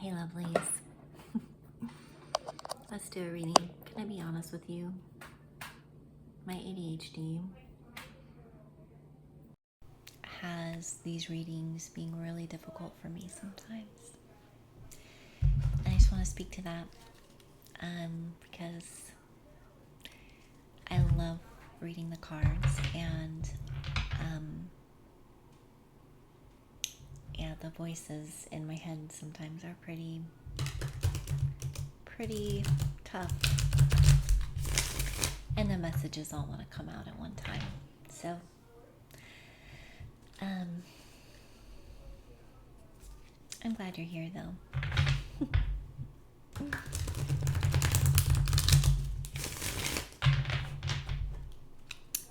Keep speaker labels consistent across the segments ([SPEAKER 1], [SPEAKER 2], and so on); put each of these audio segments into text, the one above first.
[SPEAKER 1] Hey lovelies, let's do a reading. Can I be honest with you? My ADHD has these readings being really difficult for me sometimes. And I just want to speak to that because I love reading the cards, and the voices in my head sometimes are pretty tough, and the messages all want to come out at one time. So I'm glad you're here though.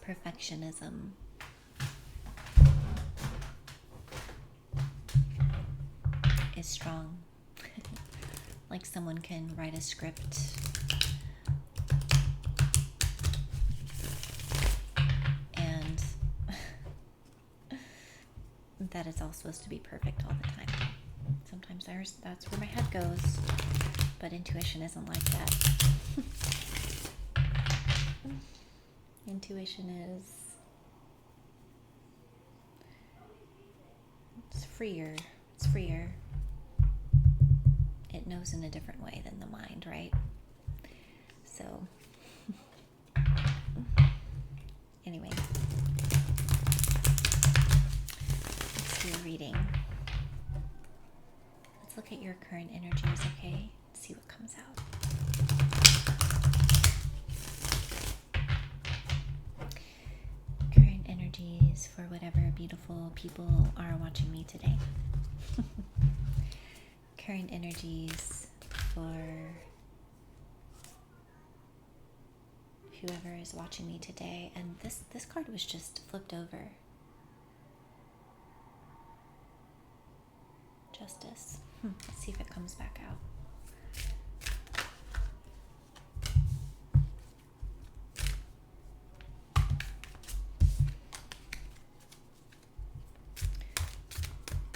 [SPEAKER 1] Perfectionism. Is strong. Like someone can write a script and that it's all supposed to be perfect all the time. Sometimes that's where my head goes, but intuition isn't like that. Intuition it's freer. It's freer. It knows in a different way than the mind, right? So, anyway, let's do a reading. Let's look at your current energies, okay? See what comes out. Current energies for whatever beautiful people are watching me today. Current energies for whoever is watching me today. And this card was just flipped over. Justice. Let's see if it comes back out.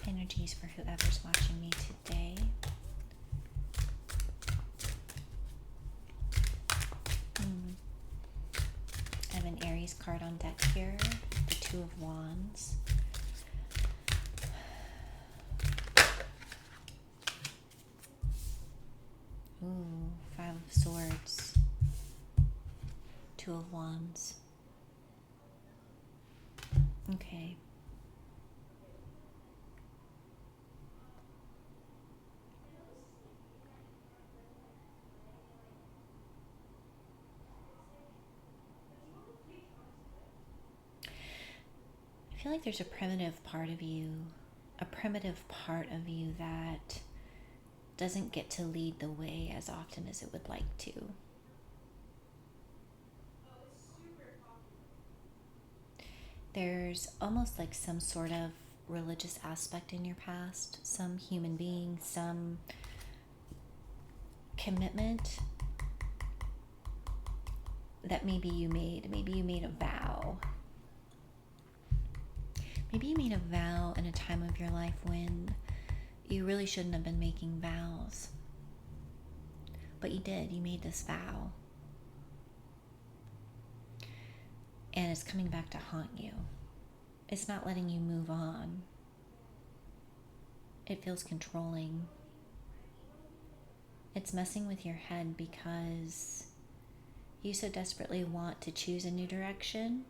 [SPEAKER 1] Energies for whoever's watching me today. I have an Aries card on deck here, the Two of Wands. Ooh, Five of Swords, Two of Wands. Okay. I feel like there's a primitive part of you that doesn't get to lead the way as often as it would like to. There's almost like some sort of religious aspect in your past, some human being, some commitment that maybe you made a vow. Maybe you made a vow in a time of your life when you really shouldn't have been making vows. But you did. You made this vow. And it's coming back to haunt you. It's not letting you move on. It feels controlling. It's messing with your head because you so desperately want to choose a new direction,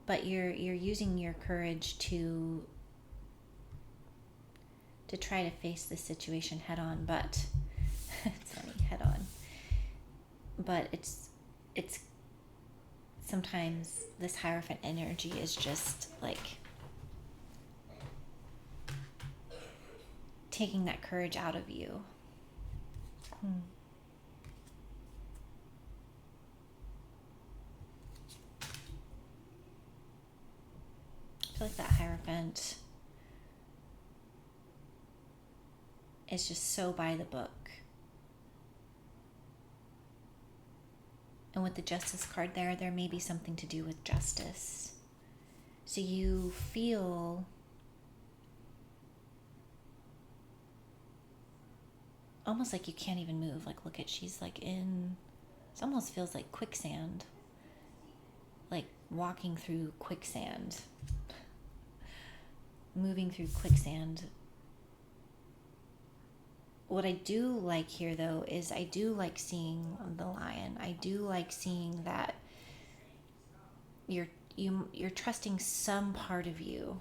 [SPEAKER 1] but you're using your courage to try to face the situation head on, but it's funny, head on. But it's sometimes this Hierophant energy is just like taking that courage out of you. I feel like that Hierophant is just so by the book. And with the Justice card there may be something to do with justice. So you feel almost like you can't even move. Like, look at, she's like in, it almost feels like quicksand, like walking through quicksand, moving through quicksand. What I do like here, though, is I do like seeing the lion. I do like seeing that you're trusting some part of you.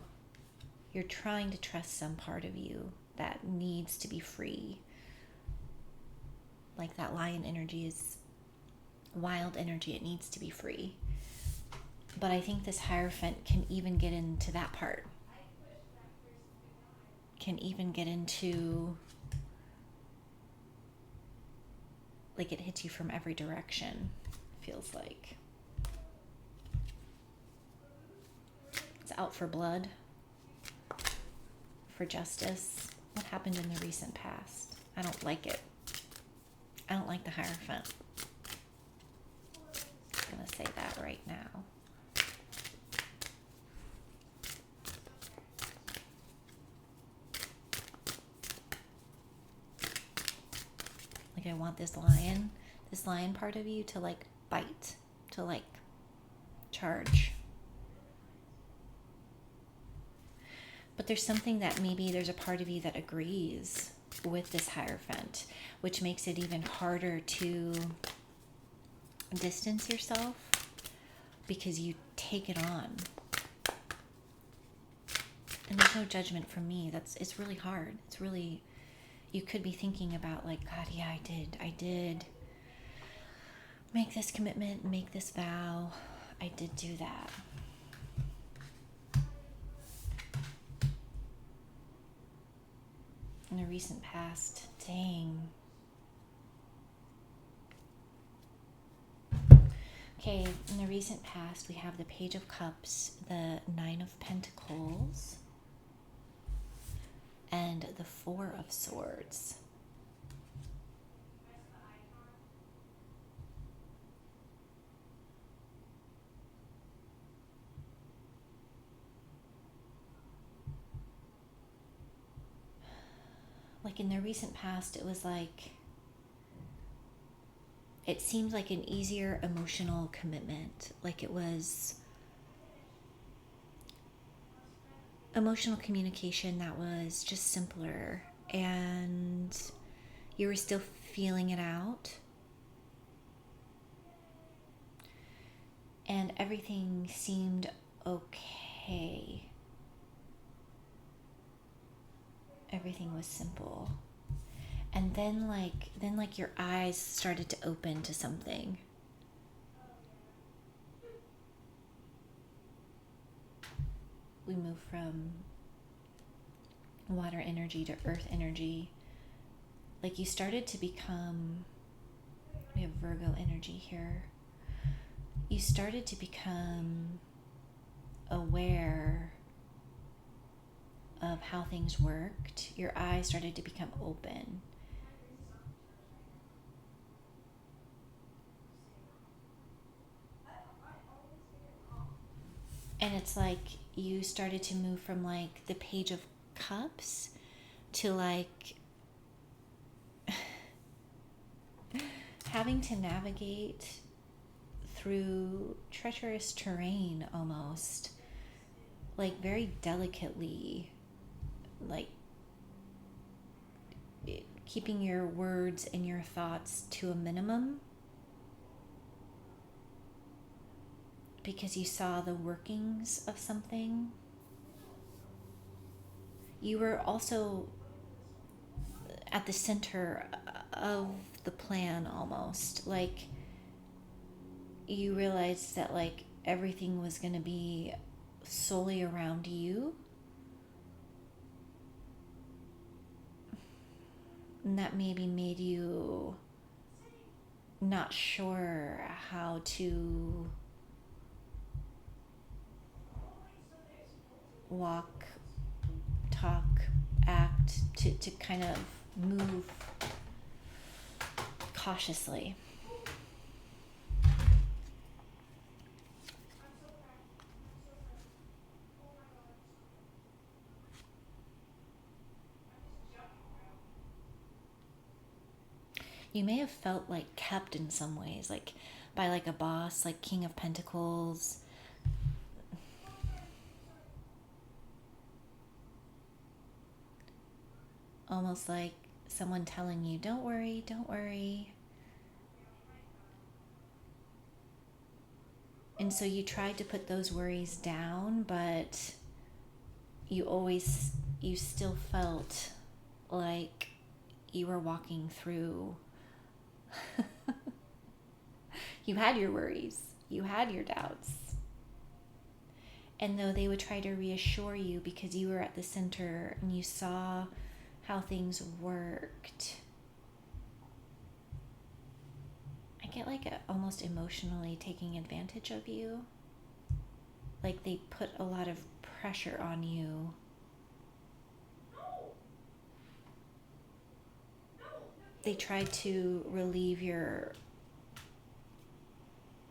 [SPEAKER 1] You're trying to trust some part of you that needs to be free. Like that lion energy is wild energy. It needs to be free. But I think this Hierophant can even get into that part. Can even get into, like, it hits you from every direction, feels like. It's out for blood, for justice. What happened in the recent past? I don't like it. I don't like the Hierophant. I'm going to say that right now. Like, I want this lion part of you to, like, bite, to, like, charge. But there's something that maybe there's a part of you that agrees with this Hierophant, which makes it even harder to distance yourself because you take it on. And there's no judgment from me. It's really hard. It's really, you could be thinking about, like, God, yeah, I did make this commitment, make this vow. I did do that. In the recent past, dang. Okay, in the recent past, we have the Page of Cups, the Nine of Pentacles, and the Four of Swords. Like, in the recent past, it was like, it seemed like an easier emotional commitment. Like, it was emotional communication that was just simpler, and you were still feeling it out, and everything seemed okay. Everything was simple. And then like your eyes started to open to something. We move from water energy to earth energy. Like, you started to become, we have Virgo energy here. You started to become aware of how things worked. Your eyes started to become open. And it's like you started to move from, like, the Page of Cups to, like, having to navigate through treacherous terrain almost. Like, very delicately, like, keeping your words and your thoughts to a minimum, because you saw the workings of something. You were also at the center of the plan almost. Like, you realized that, like, everything was going to be solely around you. And that maybe made you not sure how to walk, talk, act, to kind of move cautiously. You may have felt like kept in some ways, like by like a boss, like King of Pentacles. Almost like someone telling you, don't worry, don't worry. And so you tried to put those worries down, but you still felt like you were walking through. You had your worries, you had your doubts. And though they would try to reassure you because you were at the center and you saw how things worked, I get like almost emotionally taking advantage of you. Like they put a lot of pressure on you. They tried to relieve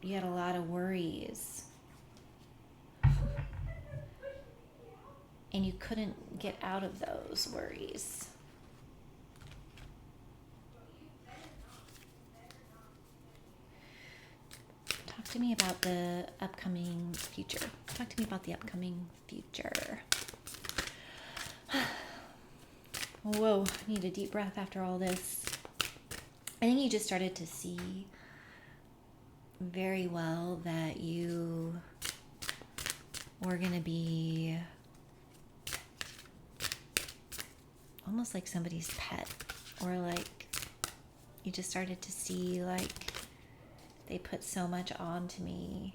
[SPEAKER 1] you had a lot of worries. And you couldn't get out of those worries. Talk to me about the upcoming future. Talk to me about the upcoming future. Whoa, I need a deep breath after all this. I think you just started to see very well that you were going to be almost like somebody's pet, or like you just started to see like they put so much on to me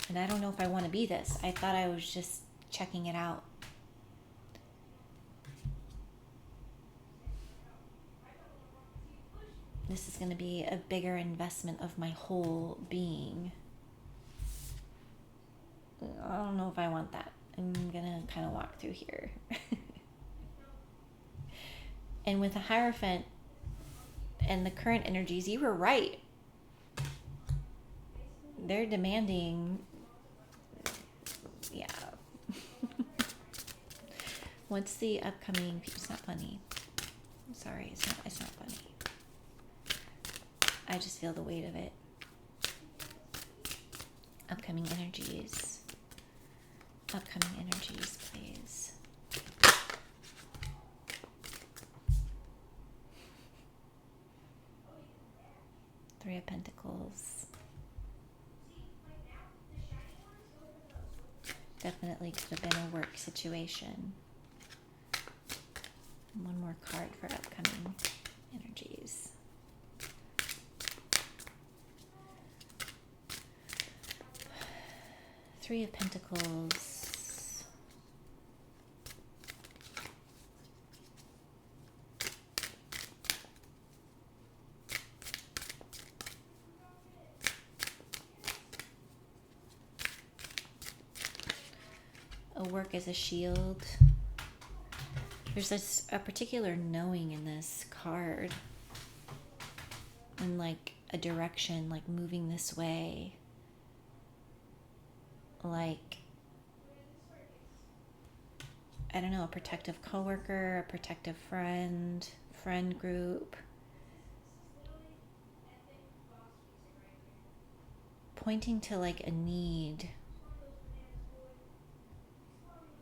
[SPEAKER 1] and I don't know if I want to be this. I thought I was just checking it out. This is going to be a bigger investment of my whole being. I don't know if I want that. I'm going to kind of walk through here. And with the Hierophant and the current energies, you were right. They're demanding, yeah. What's the upcoming? It's not funny. I'm sorry, it's not funny. I just feel the weight of it. Upcoming energies. Upcoming energies, please. Three of Pentacles. Definitely could have been a work situation. One more card for upcoming energies. Three of Pentacles. A work as a shield. There's a particular knowing in this card. And like a direction, like moving this way. Like, I don't know, a protective coworker, a protective friend group. Pointing to like a need.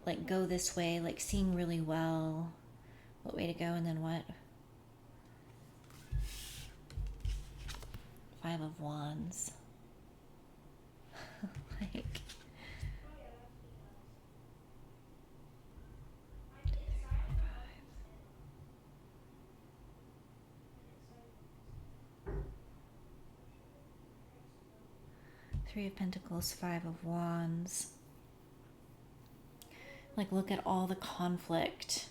[SPEAKER 1] Like go this way, like seeing really well what way to go and then what. Five of Wands. Like, Three of Pentacles, Five of Wands. Like, look at all the conflict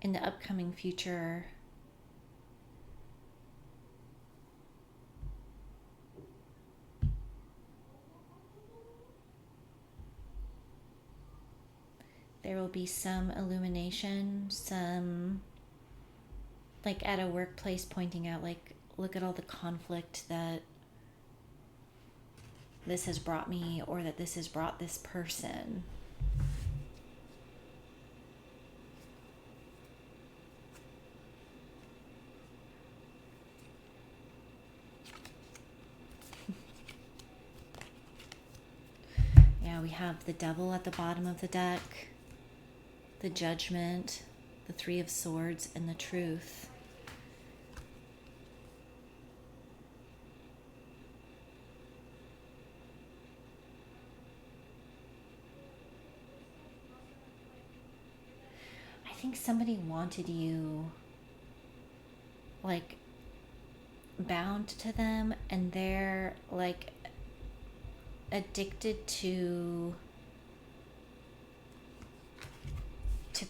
[SPEAKER 1] in the upcoming future. There will be some illumination, some, like at a workplace, pointing out, like, look at all the conflict that this has brought me, or that this has brought this person. we have the devil at the bottom of the deck, the judgment, the Three of Swords, and the truth. I think somebody wanted you like bound to them, and they're like addicted to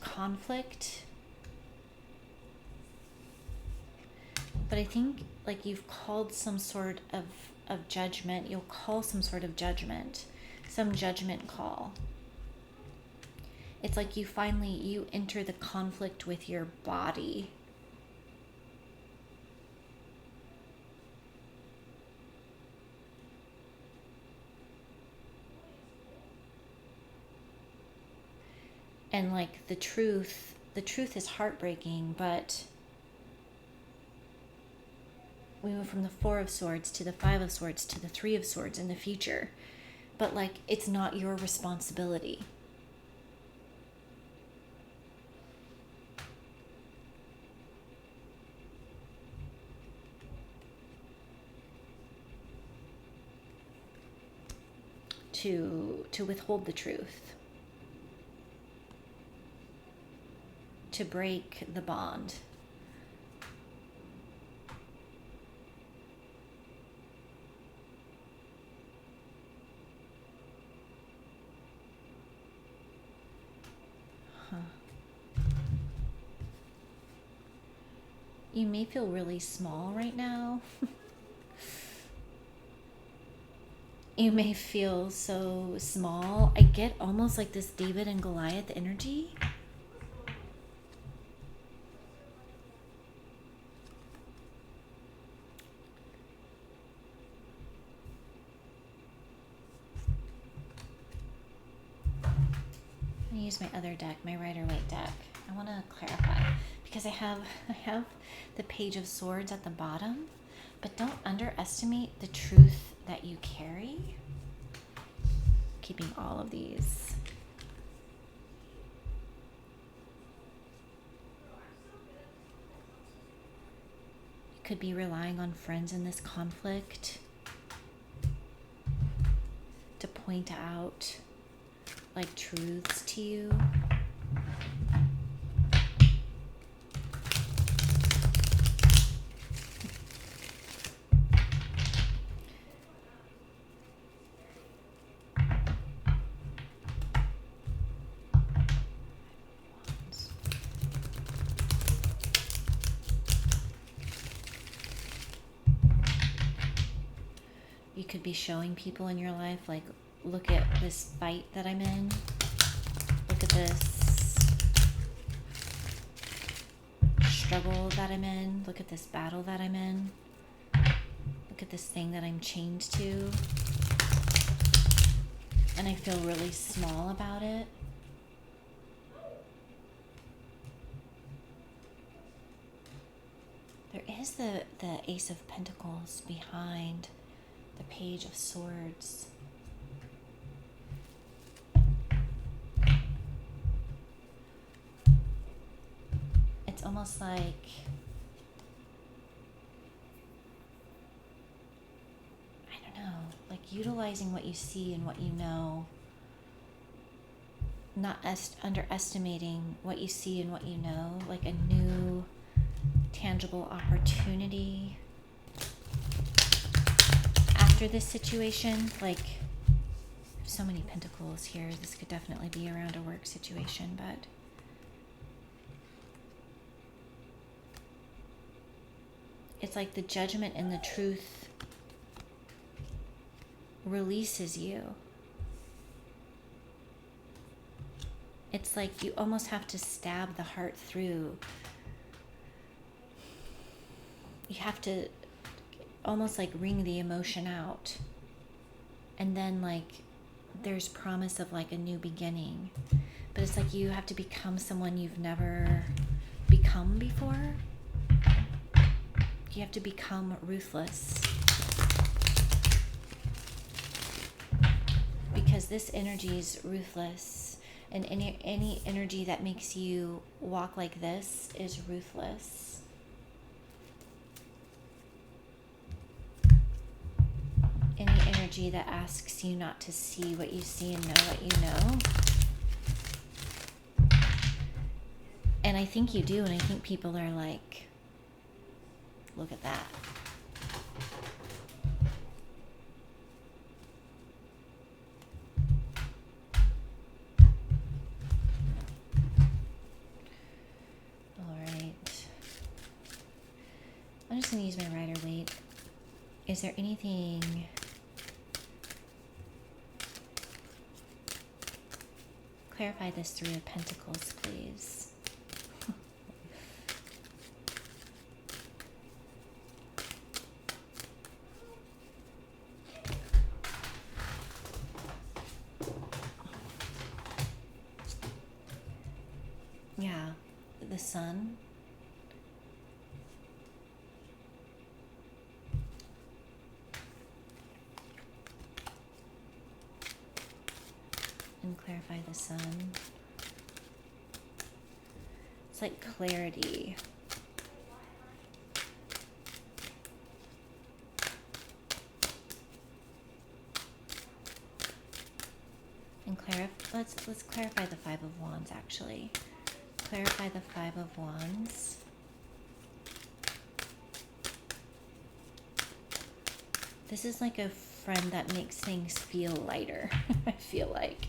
[SPEAKER 1] conflict. But I think like you've called some sort of judgment. You'll call some sort of judgment, some judgment call. It's like you enter the conflict with your body. And like the truth is heartbreaking, but we move from the Four of Swords to the Five of Swords to the Three of Swords in the future. But like, it's not your responsibility. To withhold the truth. To break the bond. You may feel really small right now. You may feel so small. I get almost like this David and Goliath energy. I'm gonna use my other deck, my Rider-Waite deck. I want to clarify because I have the Page of Swords at the bottom, but don't underestimate the truth that you carry. Keeping all of these. You could be relying on friends in this conflict to point out like truths to you. You could be showing people in your life, like, look at this fight that I'm in. Look at this struggle that I'm in. Look at this battle that I'm in. Look at this thing that I'm chained to. And I feel really small about it. There is the Ace of Pentacles behind the Page of Swords. It's almost like I don't know, like utilizing what you see and what you know, not underestimating what you see and what you know, like a new tangible opportunity after this situation. Like, so many pentacles here. This could definitely be around a work situation, but it's like the judgment and the truth releases you. It's like you almost have to stab the heart through. You have to almost like wring the emotion out. And then like there's promise of like a new beginning. But it's like you have to become someone you've never become before. You have to become ruthless. because this energy is ruthless, and any energy that makes you walk like this is ruthless. Any energy that asks you not to see what you see and know what you know. And I think you do, and I think people are like, look at that. I'm just going to use my Rider-Waite. Is there anything clarify this Three of Pentacles, please? Yeah, the Sun. And clarify the Sun. It's like clarity. And let's clarify the Five of Wands, actually. Clarify the Five of Wands. This is like a friend that makes things feel lighter, I feel like.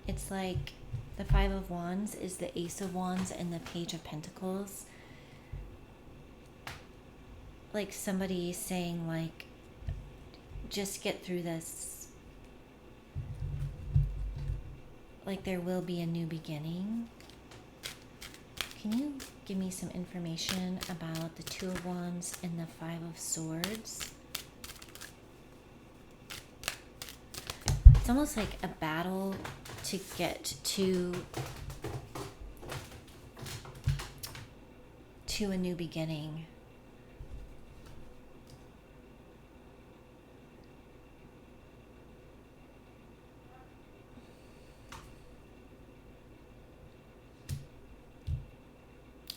[SPEAKER 1] It's like the Five of Wands is the Ace of Wands and the Page of Pentacles. Like somebody saying like, just get through this. Like there will be a new beginning. Can you give me some information about the Two of Wands and the Five of Swords? It's almost like a battle to get to a new beginning.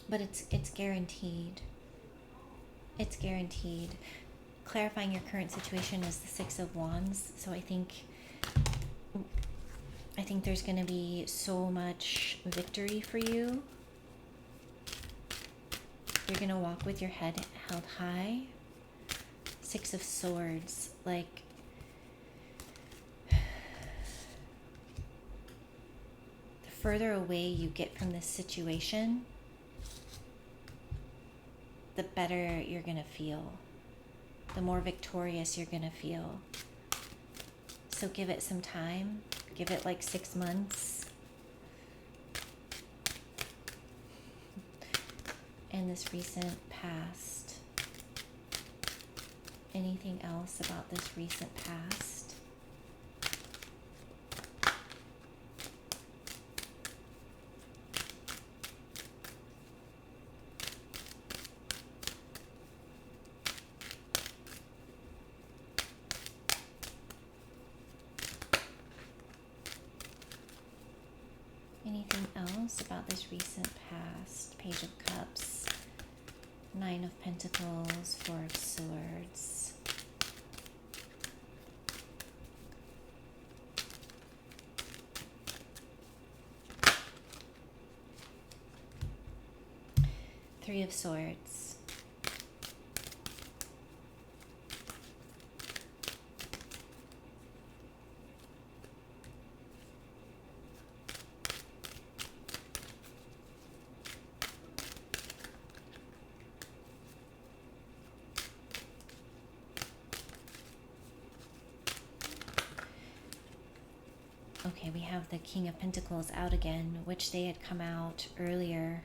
[SPEAKER 1] But it's guaranteed. It's guaranteed. Clarifying your current situation is the Six of Wands. So I think there's going to be so much victory for you. You're going to walk with your head held high. Six of Swords. Like, the further away you get from this situation, the better you're going to feel. The more victorious you're going to feel. So give it some time. Give it like 6 months. And this recent past. Anything else about this recent past? Anything else about this recent past? Page of Cups, Nine of Pentacles, Four of Swords. Three of Swords. Okay, we have the King of Pentacles out again, which they had come out earlier.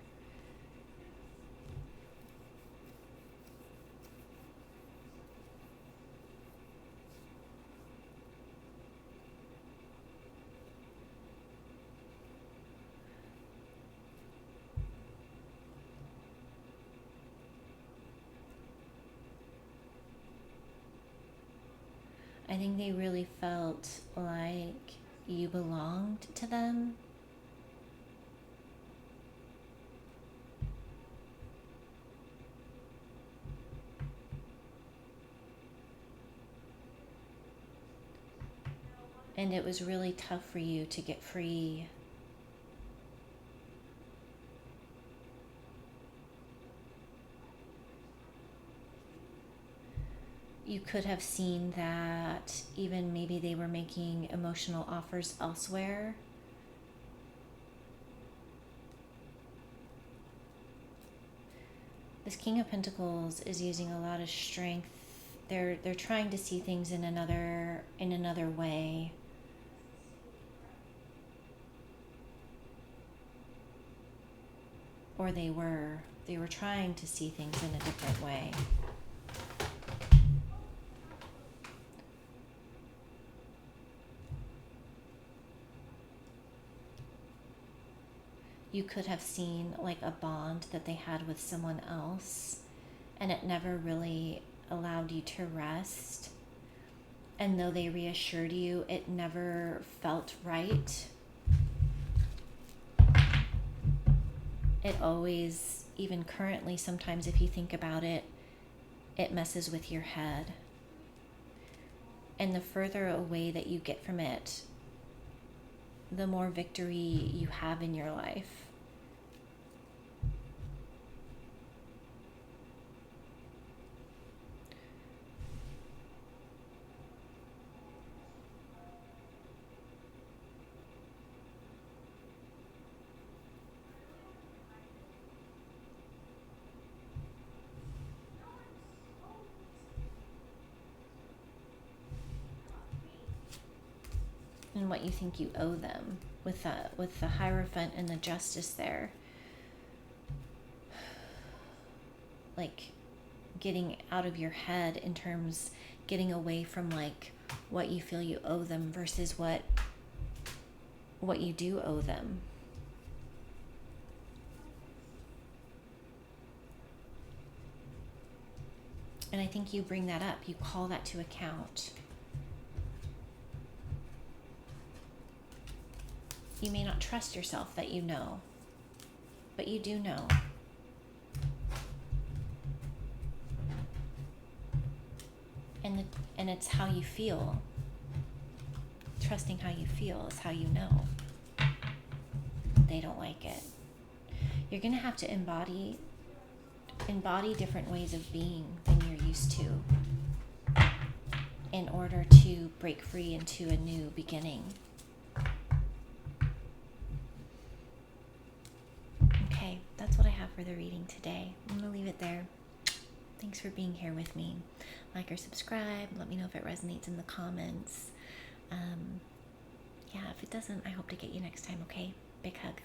[SPEAKER 1] I think they really felt like you belonged to them. And it was really tough for you to get free. You could have seen that even maybe they were making emotional offers elsewhere. This King of Pentacles is using a lot of strength. They're trying to see things in another way. Or they were trying to see things in a different way. You could have seen like a bond that they had with someone else, and it never really allowed you to rest. And though they reassured you, it never felt right. It always, even currently, sometimes if you think about it, it messes with your head. And the further away that you get from it, the more victory you have in your life. And what you think you owe them with the Hierophant and the Justice there. Like getting out of your head in terms, getting away from like what you feel you owe them versus what you do owe them. And I think you bring that up, you call that to account. You may not trust yourself that you know, but you do know. And it's how you feel. Trusting how you feel is how you know. They don't like it. You're going to have to embody different ways of being than you're used to in order to break free into a new beginning. Okay, that's what I have for the reading today. I'm going to leave it there. Thanks for being here with me. Like or subscribe. Let me know if it resonates in the comments. Yeah, if it doesn't, I hope to get you next time, okay? Big hug.